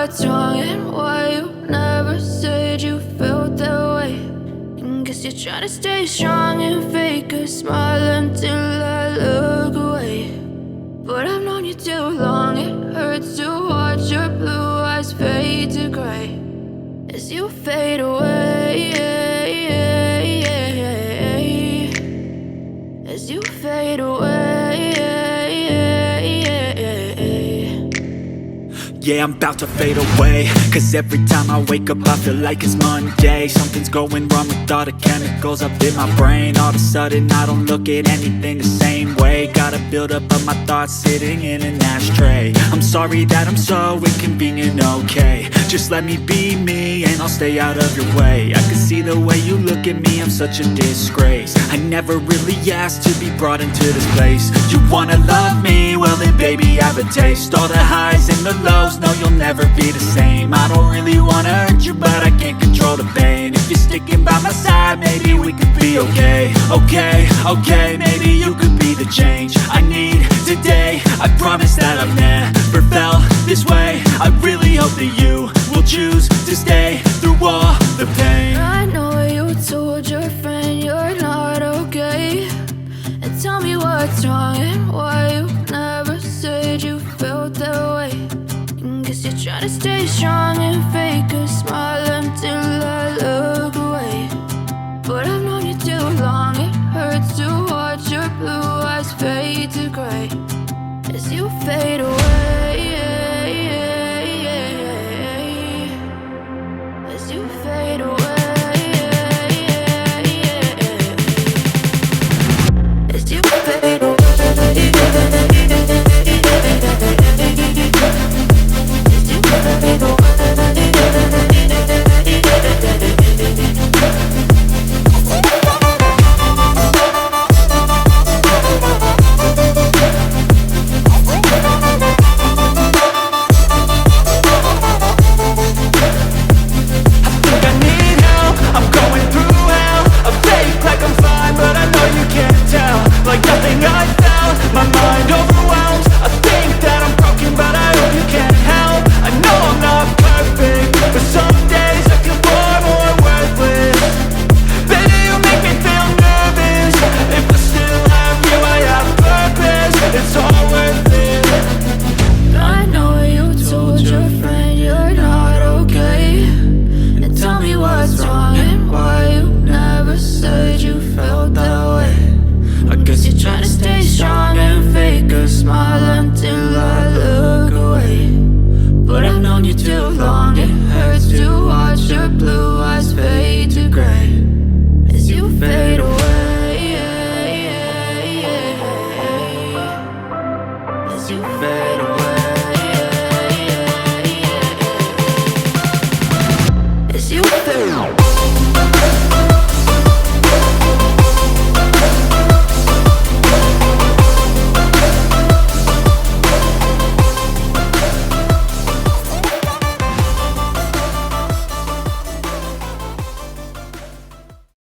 what's wrong and why you never said you felt that way. And guess you're trying to stay strong and fake a smile until I look away. But I've known you too long, it hurts to watch your blue eyes fade to gray as you fade away, as you fade away. Yeah, I'm about to fade away, cause every time I wake up I feel like it's Monday. Something's going wrong with all the chemicals up in my brain. All of a sudden I don't look at anything the same way. Got a buildup of my thoughts sitting in an ashtray. I'm sorry that I'm so inconvenient, okay. Just let me be me and I'll stay out of your way. I can see the way you look at me, I'm such a disgrace. I never really asked to be brought into this place. You wanna love me? Well then baby I have a taste. All the highs and the lows, no, you'll never be the same. I don't really wanna hurt you, but I can't control the pain. If you're sticking by my side, maybe we could be okay. Okay, maybe you could be the change I need today. I promise that I've never felt this way. I really hope that you will choose to stay through all the pain. I know you told your friend you're not okay, and tell me what's wrong and why you never said you felt that way. Guess you're trying to stay strong and fake a smile until I look away. But I've known you too long, it hurts to watch your blue eyes fade to gray as you fade away, as you fade away, as you fade away. As you fade away.